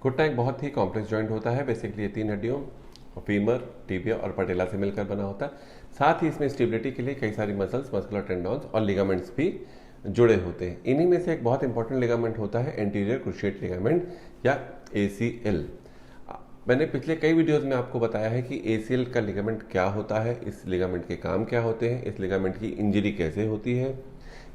घुटना एक बहुत ही कॉम्प्लेक्स जॉइंट होता है। बेसिकली ये 3 हड्डियों फीमर, टिबिया और पटेला से मिलकर बना होता है। साथ ही इसमें स्टेबिलिटी के लिए कई सारी मसल्स, मस्कुलर टेंडॉन्स और लिगामेंट्स भी जुड़े होते हैं। इन्हीं में से एक बहुत इंपॉर्टेंट लिगामेंट होता है एंटीरियर क्रूशिएट लिगामेंट या ACL। मैंने पिछले कई वीडियोस में आपको बताया है कि ACL का लिगामेंट क्या होता है, इस लिगामेंट के काम क्या होते हैं, इस लिगामेंट की इंजरी कैसे होती है,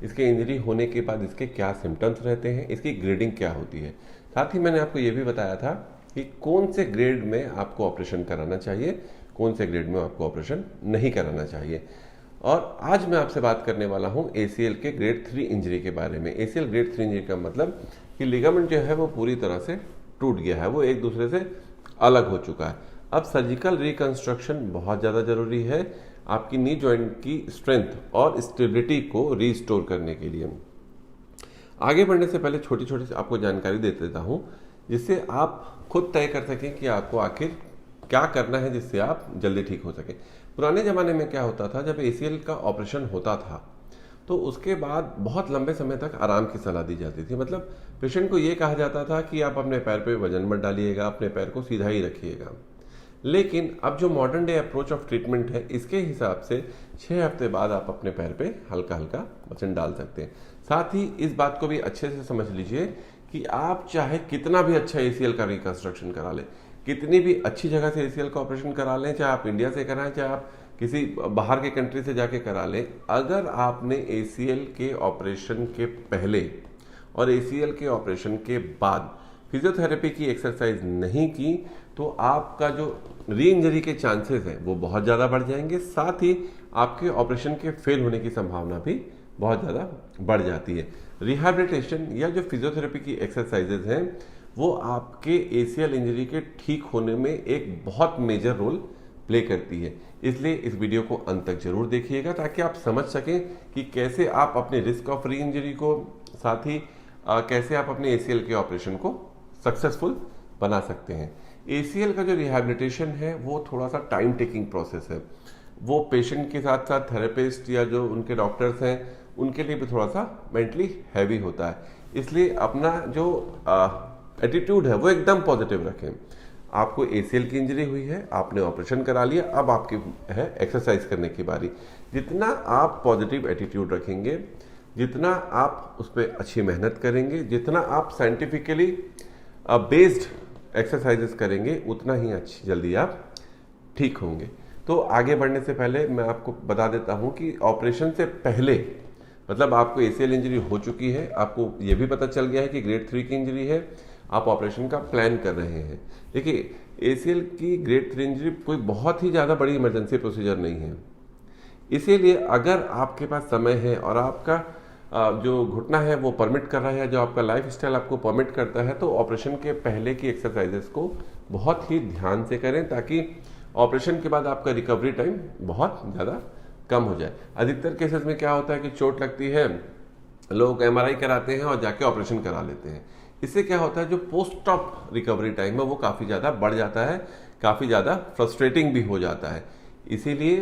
इसके इंजरी होने के बाद इसके क्या सिम्टम्स रहते हैं, इसकी ग्रेडिंग क्या होती है। साथ ही मैंने आपको ये भी बताया था कि कौन से ग्रेड में आपको ऑपरेशन कराना चाहिए, कौन से ग्रेड में आपको ऑपरेशन नहीं कराना चाहिए। और आज मैं आपसे बात करने वाला हूं ACL के ग्रेड 3 इंजरी के बारे में। ACL ग्रेड 3 इंजरी का मतलब कि लिगामेंट जो है वो पूरी तरह से टूट गया है, वो एक दूसरे से अलग हो चुका है। अब सर्जिकल रिकंस्ट्रक्शन बहुत ज़्यादा जरूरी है आपकी नी जॉइंट की स्ट्रेंथ और स्टेबिलिटी को रिस्टोर करने के लिए। आगे बढ़ने से पहले छोटी छोटी आपको जानकारी दे देता हूं, जिससे आप खुद तय कर सकें कि आपको आखिर क्या करना है जिससे आप जल्दी ठीक हो सके। पुराने ज़माने में क्या होता था, जब ACL का ऑपरेशन होता था तो उसके बाद बहुत लंबे समय तक आराम की सलाह दी जाती थी। मतलब पेशेंट को ये कहा जाता था कि आप अपने पैर पे वजन मत डालिएगा, अपने पैर को सीधा ही रखिएगा। लेकिन अब जो modern day approach of treatment है, इसके हिसाब से 6 हफ्ते बाद आप अपने पैर पे हल्का हल्का वजन डाल सकते हैं। साथ ही इस बात को भी अच्छे से समझ लीजिए कि आप चाहे कितना भी अच्छा ACL का रिकंस्ट्रक्शन करा लें, कितनी भी अच्छी जगह से ACL का ऑपरेशन करा लें, चाहे आप इंडिया से कराएं, चाहे आप किसी बाहर के कंट्री से जाके करा लें, अगर आपने ACL के ऑपरेशन के पहले और ACL के ऑपरेशन के बाद फिजियोथेरेपी की एक्सरसाइज नहीं की तो आपका जो री इंजरी के चांसेस हैं वो बहुत ज़्यादा बढ़ जाएंगे। साथ ही आपके ऑपरेशन के फेल होने की संभावना भी बहुत ज़्यादा बढ़ जाती है। रिहैबिलिटेशन या जो फिजियोथेरेपी की एक्सरसाइजेज हैं वो आपके ACL इंजरी के ठीक होने में एक बहुत मेजर रोल प्ले करती है। इसलिए इस वीडियो को अंत तक जरूर देखिएगा ताकि आप समझ सकें कि कैसे आप अपने रिस्क ऑफ री इंजरी को, साथ ही कैसे आप अपने ACL के ऑपरेशन को सक्सेसफुल बना सकते हैं। ACL का जो रिहैबिलिटेशन है वो थोड़ा सा टाइम टेकिंग प्रोसेस है। वो पेशेंट के साथ साथ थेरेपिस्ट या जो उनके डॉक्टर्स हैं उनके लिए भी थोड़ा सा मेंटली हैवी होता है। इसलिए अपना जो एटीट्यूड है वो एकदम पॉजिटिव रखें। आपको ACL की इंजरी हुई है, आपने ऑपरेशन करा लिया, अब आपकी है एक्सरसाइज करने की बारी। जितना आप पॉजिटिव एटीट्यूड रखेंगे, जितना आप उस पर अच्छी मेहनत करेंगे, जितना आप साइंटिफिकली बेस्ड एक्सरसाइजेस करेंगे, उतना ही अच्छी जल्दी आप ठीक होंगे। तो आगे बढ़ने से पहले मैं आपको बता देता हूं कि ऑपरेशन से पहले, मतलब आपको ACL इंजरी हो चुकी है, आपको ये भी पता चल गया है कि ग्रेड 3 की इंजरी है, आप ऑपरेशन का प्लान कर रहे हैं। देखिए, ACL की ग्रेड 3 इंजरी कोई बहुत ही ज़्यादा बड़ी इमरजेंसी प्रोसीजर नहीं है। इसीलिए अगर आपके पास समय है और आपका जो घुटना है वो परमिट कर रहा है, जो आपका लाइफ स्टाइल आपको परमिट करता है, तो ऑपरेशन के पहले की एक्सरसाइजेस को बहुत ही ध्यान से करें ताकि ऑपरेशन के बाद आपका रिकवरी टाइम बहुत ज़्यादा कम हो जाए। अधिकतर केसेस में क्या होता है कि चोट लगती है, लोग MRI कराते हैं और जाके ऑपरेशन करा लेते हैं। इससे क्या होता है, जो पोस्ट ऑप रिकवरी टाइम है वो काफ़ी ज़्यादा बढ़ जाता है, काफ़ी ज़्यादा फ्रस्ट्रेटिंग भी हो जाता है। इसीलिए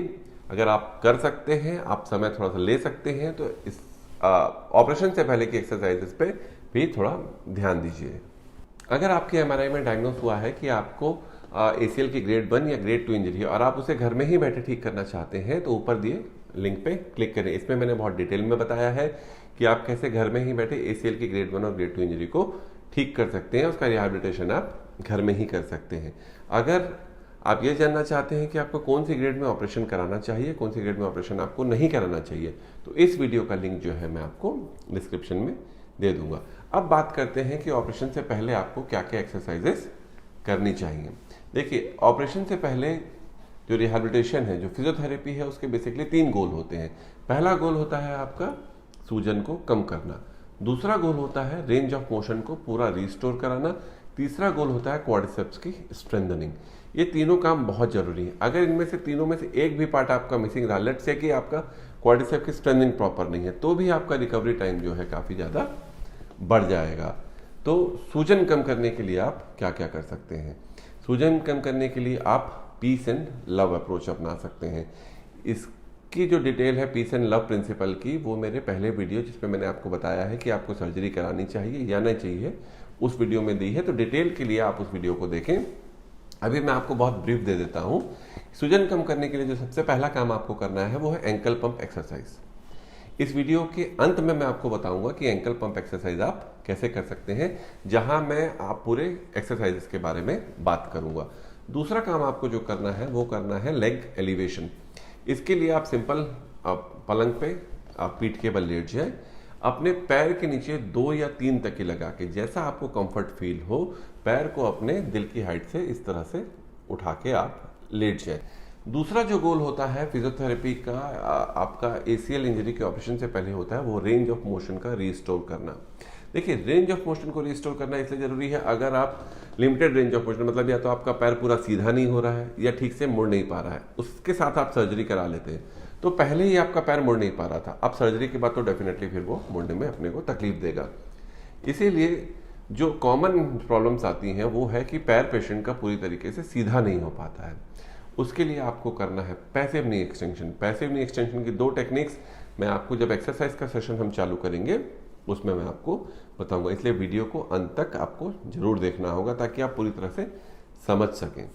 अगर आप कर सकते हैं, आप समय थोड़ा सा ले सकते हैं, तो इस ऑपरेशन से पहले की एक्सरसाइजेस पे भी थोड़ा ध्यान दीजिए। अगर आपके MRI में डायग्नोस हुआ है कि आपको ACL की ग्रेड 1 या ग्रेड 2 इंजरी है और आप उसे घर में ही बैठे ठीक करना चाहते हैं, तो ऊपर दिए लिंक पे क्लिक करें। इसमें मैंने बहुत डिटेल में बताया है कि आप कैसे घर में ही बैठे ACL की ग्रेड 1 और ग्रेड 2 इंजरी को ठीक कर सकते हैं। उसका रिहैबिलिटेशन आप घर में ही कर सकते हैं। अगर आप ये जानना चाहते हैं कि आपको कौन सी ग्रेड में ऑपरेशन कराना चाहिए, कौन सी ग्रेड में ऑपरेशन आपको नहीं कराना चाहिए, तो इस वीडियो का लिंक जो है मैं आपको डिस्क्रिप्शन में दे दूंगा। अब बात करते हैं कि ऑपरेशन से पहले आपको क्या क्या एक्सरसाइजेस करनी चाहिए। देखिए, ऑपरेशन से पहले जो रिहैबिलिटेशन है, जो फिजियोथेरेपी है, उसके बेसिकली 3 गोल होते हैं। पहला गोल होता है आपका सूजन को कम करना, दूसरा गोल होता है रेंज ऑफ मोशन को पूरा रिस्टोर कराना, तीसरा गोल होता है क्वाड्रिसेप्स की स्ट्रेंथनिंग। ये तीनों काम बहुत जरूरी है। अगर इनमें से तीनों में से एक भी पार्ट आपका मिसिंग रहा, लेट्स से कि आपका क्वाड्रिसेप की स्ट्रेंथनिंग प्रॉपर नहीं है, तो भी आपका रिकवरी टाइम जो है काफ़ी ज़्यादा बढ़ जाएगा। तो सूजन कम करने के लिए आप क्या क्या कर सकते हैं? सूजन कम करने के लिए आप पीस एंड लव अप्रोच अपना सकते हैं। इसकी जो डिटेल है पीस एंड लव प्रिंसिपल की, वो मेरे पहले वीडियो जिसमें मैंने आपको बताया है कि आपको सर्जरी करानी चाहिए या नहीं चाहिए, उस वीडियो में दी है, तो डिटेल के लिए आप उस वीडियो को देखें। अभी मैं आपको बहुत ब्रीफ दे देता हूं। सूजन कम करने के लिए जो सबसे पहला काम आपको करना है वो है एंकल पंप एक्सरसाइज। इस वीडियो के अंत में मैं आपको बताऊंगा कि एंकल पंप एक्सरसाइज आप कैसे कर सकते हैं, जहां मैं आप पूरे एक्सरसाइजेस के बारे में बात करूंगा। दूसरा काम आपको जो करना है वो करना है लेग एलिवेशन। इसके लिए आप सिंपल पलंग पे आप पीठ के बल लेट जाए, अपने पैर के नीचे 2 या 3 तकिए लगा के, जैसा आपको कंफर्ट फील हो, पैर को अपने दिल की हाइट से इस तरह से उठा के आप लेट जाए। दूसरा जो गोल होता है फिजियोथेरेपी का, आपका ACL इंजरी के ऑपरेशन से पहले होता है, वो रेंज ऑफ मोशन का रिस्टोर करना। देखिए, रेंज ऑफ मोशन को रिस्टोर करना इसलिए जरूरी है, अगर आप लिमिटेड रेंज ऑफ मोशन, मतलब या तो आपका पैर पूरा सीधा नहीं हो रहा है या ठीक से मुड़ नहीं पा रहा है, उसके साथ आप सर्जरी करा लेते हैं, तो पहले ही आपका पैर मुड़ नहीं पा रहा था, अब सर्जरी के बाद तो डेफिनेटली फिर वो मुड़ने में अपने को तकलीफ देगा। इसीलिए जो कॉमन प्रॉब्लम्स आती हैं वो है कि पैर पेशेंट का पूरी तरीके से सीधा नहीं हो पाता है। उसके लिए आपको करना है पैसिव नी एक्सटेंशन। पैसिव नी एक्सटेंशन की 2 टेक्निक्स मैं आपको जब एक्सरसाइज का सेशन हम चालू करेंगे उसमें मैं आपको बताऊंगा, इसलिए वीडियो को अंत तक आपको जरूर देखना होगा ताकि आप पूरी तरह से समझ सकें।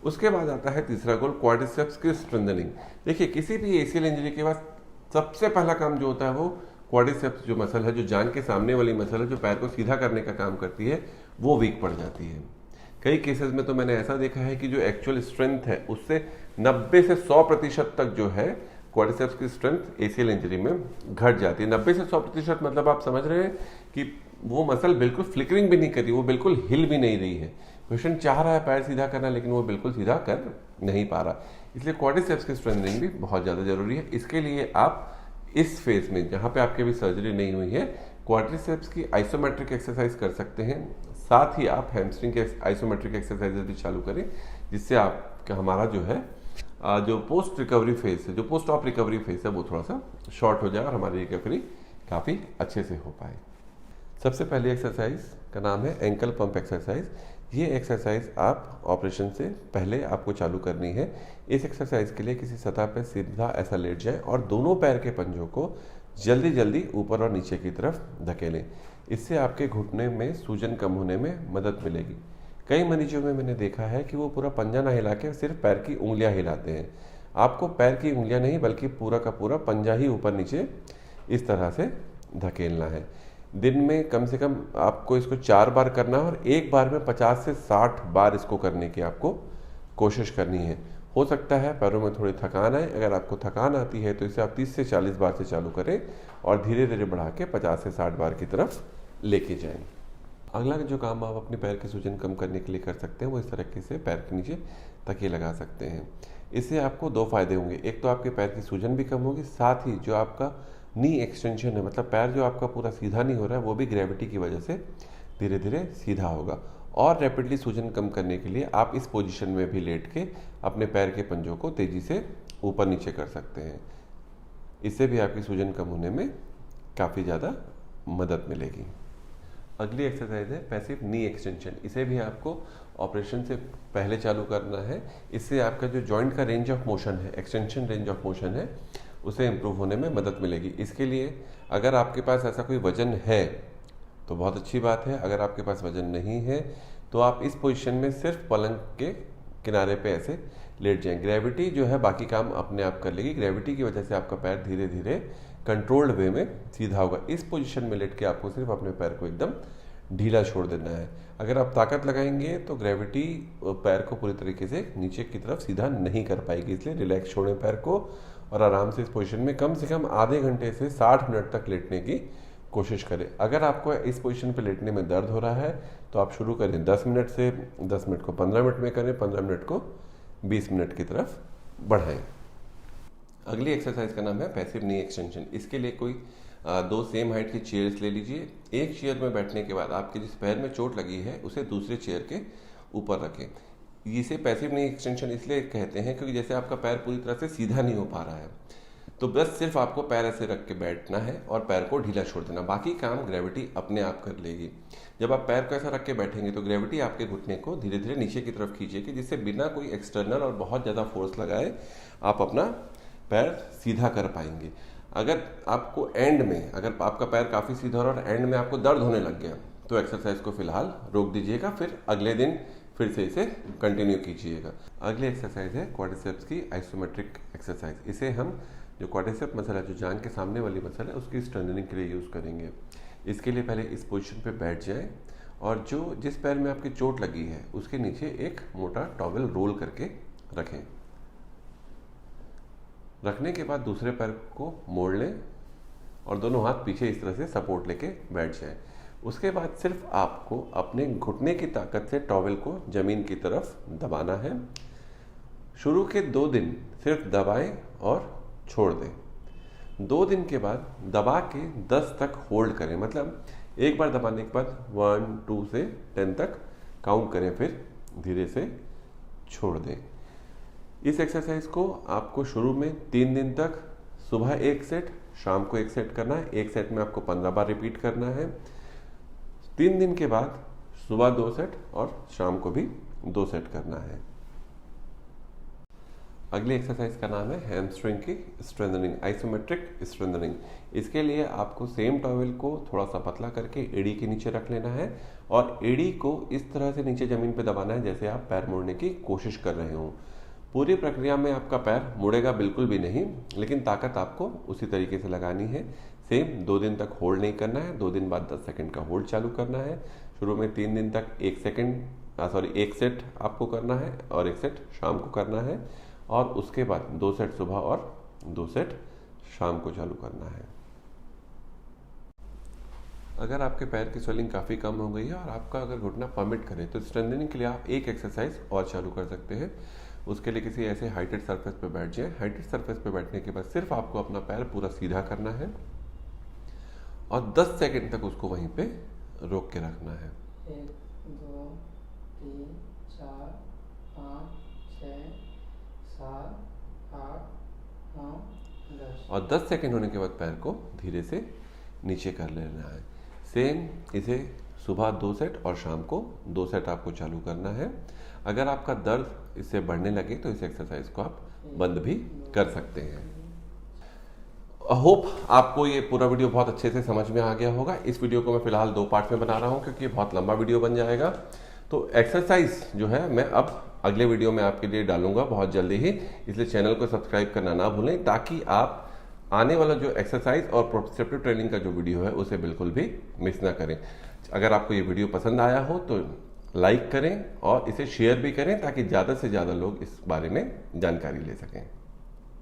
उसके बाद आता है तीसरा गोल, क्वाड्रिसेप्स की स्ट्रेंथनिंग। देखिए, किसी भी ACL इंजरी के बाद सबसे पहला काम जो होता है वो क्वाड्रिसेप्स जो मसल है, जो जांघ के सामने वाली मसल है, जो पैर को सीधा करने का काम करती है, वो वीक पड़ जाती है। कई केसेस में तो मैंने ऐसा देखा है कि जो एक्चुअल स्ट्रेंथ है उससे 90 से 100% तक जो है क्वाड्रिसेप्स की स्ट्रेंथ ACL इंजरी में घट जाती है। 90 से 100% मतलब आप समझ रहे हैं कि वो मसल बिल्कुल फ्लिकरिंग भी नहीं कर रही, वो बिल्कुल हिल भी नहीं रही है। पेशेंट चाह रहा है पैर सीधा करना, लेकिन वो बिल्कुल सीधा कर नहीं पा रहा। इसलिए क्वाड्रिसेप्स की स्ट्रेंथनिंग भी बहुत ज़्यादा जरूरी है। इसके लिए आप इस फेज में, जहाँ पे आपके भी सर्जरी नहीं हुई है, क्वाड्रिसेप्स की आइसोमेट्रिक एक्सरसाइज कर सकते हैं। साथ ही आप हैमस्ट्रिंग के आइसोमेट्रिक एक्सरसाइजेज भी चालू करें, जिससे आपका हमारा जो है जो पोस्ट रिकवरी फेज है, जो पोस्ट ऑप रिकवरी फेज है, वो थोड़ा सा शॉर्ट हो जाए और हमारी रिकवरी काफ़ी अच्छे से हो पाए। सबसे पहली एक्सरसाइज का नाम है एंकल पंप एक्सरसाइज। ये एक्सरसाइज आप ऑपरेशन से पहले आपको चालू करनी है। इस एक्सरसाइज के लिए किसी सतह पर सीधा ऐसा लेट जाए और दोनों पैर के पंजों को जल्दी जल्दी ऊपर और नीचे की तरफ धकेलें। इससे आपके घुटने में सूजन कम होने में मदद मिलेगी। कई मरीजों में मैंने देखा है कि वो पूरा पंजा ना हिला के सिर्फ पैर की उंगलियां हिलाते हैं। आपको पैर की उंगलियां नहीं बल्कि पूरा का पूरा पंजा ही ऊपर नीचे इस तरह से धकेलना है। दिन में कम से कम आपको इसको 4 बार करना है और एक बार में 50 से 60 बार इसको करने की आपको कोशिश करनी है। हो सकता है पैरों में थोड़ी थकान आए, अगर आपको थकान आती है तो इसे आप 30 से 40 बार से चालू करें और धीरे धीरे बढ़ा के 50 से 60 बार की तरफ लेके जाएं। अगला जो काम आप अपने पैर के सूजन कम करने के लिए कर सकते हैं वो इस तरीके से पैर के नीचे तकिए लगा सकते हैं। इससे आपको 2 फायदे होंगे। एक तो आपके पैर की सूजन भी कम होगी, साथ ही जो आपका नी एक्सटेंशन है, मतलब पैर जो आपका पूरा सीधा नहीं हो रहा है, वो भी ग्रेविटी की वजह से धीरे धीरे सीधा होगा। और रैपिडली सूजन कम करने के लिए आप इस पोजीशन में भी लेट के अपने पैर के पंजों को तेजी से ऊपर नीचे कर सकते हैं। इससे भी आपकी सूजन कम होने में काफ़ी ज़्यादा मदद मिलेगी। अगली एक्सरसाइज है पैसिव नी एक्सटेंशन। इसे भी आपको ऑपरेशन से पहले चालू करना है। इससे आपका जो जॉइंट का रेंज ऑफ मोशन है, एक्सटेंशन रेंज ऑफ मोशन है, उसे इम्प्रूव होने में मदद मिलेगी। इसके लिए अगर आपके पास ऐसा कोई वजन है तो बहुत अच्छी बात है, अगर आपके पास वजन नहीं है तो आप इस पोजीशन में सिर्फ पलंग के किनारे पे ऐसे लेट जाएं। ग्रेविटी जो है बाकी काम अपने आप कर लेगी। ग्रेविटी की वजह से आपका पैर धीरे धीरे कंट्रोल्ड वे में सीधा होगा। इस पोजीशन में लेट के आपको सिर्फ अपने पैर को एकदम ढीला छोड़ देना है। अगर आप ताकत लगाएंगे तो ग्रेविटी पैर को पूरी तरीके से नीचे की तरफ सीधा नहीं कर पाएगी। इसलिए रिलैक्स छोड़ें पैर को और आराम से इस पोजीशन में कम से कम आधे घंटे से 60 मिनट तक लेटने की कोशिश करें। अगर आपको इस पोजीशन पे लेटने में दर्द हो रहा है तो आप शुरू करें 10 मिनट से, 10 मिनट को 15 मिनट में करें, 15 मिनट को 20 मिनट की तरफ बढ़ाएं। अगली एक्सरसाइज का नाम है पैसिव नी एक्सटेंशन। इसके लिए कोई 2 सेम हाइट की चेयर्स ले लीजिए। एक चेयर में बैठने के बाद आपके जिस पैर में चोट लगी है उसे दूसरे चेयर के ऊपर रखें। इसे पैसिव नी एक्सटेंशन इसलिए कहते हैं क्योंकि जैसे आपका पैर पूरी तरह से सीधा नहीं हो पा रहा है तो बस सिर्फ आपको पैर ऐसे रख के बैठना है और पैर को ढीला छोड़ देना, बाकी काम ग्रेविटी अपने आप कर लेगी। जब आप पैर को ऐसा रख के बैठेंगे तो ग्रेविटी आपके घुटने को धीरे धीरे नीचे की तरफ खींचेगी, जिससे बिना कोई एक्सटर्नल और बहुत ज़्यादा फोर्स लगाए आप अपना पैर सीधा कर पाएंगे। अगर आपको एंड में, अगर आपका पैर काफ़ी सीधा हो रहा है और एंड में आपको दर्द होने लग गया तो एक्सरसाइज को फिलहाल रोक दीजिएगा, फिर अगले दिन फिर से इसे कंटिन्यू कीजिएगा। अगली एक्सरसाइज है क्वाड्रिसेप्स की आइसोमेट्रिक एक्सरसाइज। इसे हम जो क्वाड्रिसेप मसल है, जो जांघ के सामने वाली मसल है, उसकी स्ट्रेंथनिंग के लिए यूज़ करेंगे। इसके लिए पहले इस पोजीशन पे बैठ जाएं और जिस पैर में आपकी चोट लगी है उसके नीचे एक मोटा टॉवेल रोल करके रखें। रखने के बाद दूसरे पैर को मोड़ लें और दोनों हाथ पीछे इस तरह से सपोर्ट लेके बैठ जाएं। उसके बाद सिर्फ आपको अपने घुटने की ताकत से टॉवेल को जमीन की तरफ दबाना है। शुरू के 2 दिन सिर्फ दबाएं और छोड़ दें। 2 दिन के बाद दबा के 10 तक होल्ड करें, मतलब एक बार दबाने के बाद 1 2 से 10 तक काउंट करें, फिर धीरे से छोड़ दें। इस एक्सरसाइज को आपको शुरू में 3 दिन तक सुबह 1 सेट, शाम को 1 सेट करना है। एक सेट में आपको 15 बार रिपीट करना है। 3 दिन के बाद सुबह 2 सेट और शाम को भी 2 सेट करना है। अगली एक्सरसाइज का नाम है हैमस्ट्रिंग की स्ट्रेंथनिंग, आइसोमेट्रिक स्ट्रेंथनिंग। इसके लिए आपको सेम टॉवेल को थोड़ा सा पतला करके एड़ी के नीचे रख लेना है और एड़ी को इस तरह से नीचे जमीन पे दबाना है जैसे आप पैर मोड़ने की कोशिश कर रहे हो। पूरी प्रक्रिया में आपका पैर मुड़ेगा बिल्कुल भी नहीं, लेकिन ताकत आपको उसी तरीके से लगानी है। सेम 2 दिन तक होल्ड नहीं करना है। 2 दिन बाद 10 सेकंड का होल्ड चालू करना है। शुरू में 3 दिन तक 1 सेट आपको करना है और 1 सेट शाम को करना है और उसके बाद 2 सेट सुबह और 2 सेट शाम को चालू करना है। अगर आपके पैर की स्वेलिंग काफ़ी कम हो गई है और आपका अगर घुटना परमिट करे तो स्ट्रेंथनिंग के लिए आप एक एक्सरसाइज और चालू कर सकते हैं। उसके लिए किसी ऐसे हाइटेड सरफेस पे बैठ जाएं। हाइटेड सरफेस पे बैठने के बाद सिर्फ आपको अपना पैर पूरा सीधा करना है और 10 सेकंड तक उसको वहीं पे रोक के रखना है। 1 2 3 4 5 6 7 8 9 10 और 10 सेकंड होने के बाद पैर को धीरे से नीचे कर लेना है। सेम इसे सुबह 2 सेट और शाम को 2 सेट आपको चालू करना है। अगर आपका दर्द इससे बढ़ने लगे तो इस एक्सरसाइज को आप बंद भी कर सकते हैं। होप आपको ये पूरा वीडियो बहुत अच्छे से समझ में आ गया होगा। इस वीडियो को मैं फिलहाल 2 पार्ट में बना रहा हूँ क्योंकि ये बहुत लंबा वीडियो बन जाएगा। तो एक्सरसाइज जो है मैं अब अगले वीडियो में आपके लिए डालूंगा बहुत जल्दी ही, इसलिए चैनल को सब्सक्राइब करना ना भूलें ताकि आप आने वाला जो एक्सरसाइज और प्रोप्रियोसेप्टिव ट्रेनिंग का जो वीडियो है उसे बिल्कुल भी मिस ना करें। अगर आपको ये वीडियो पसंद आया हो तो लाइक करें और इसे शेयर भी करें ताकि ज़्यादा से ज़्यादा लोग इस बारे में जानकारी ले सकें।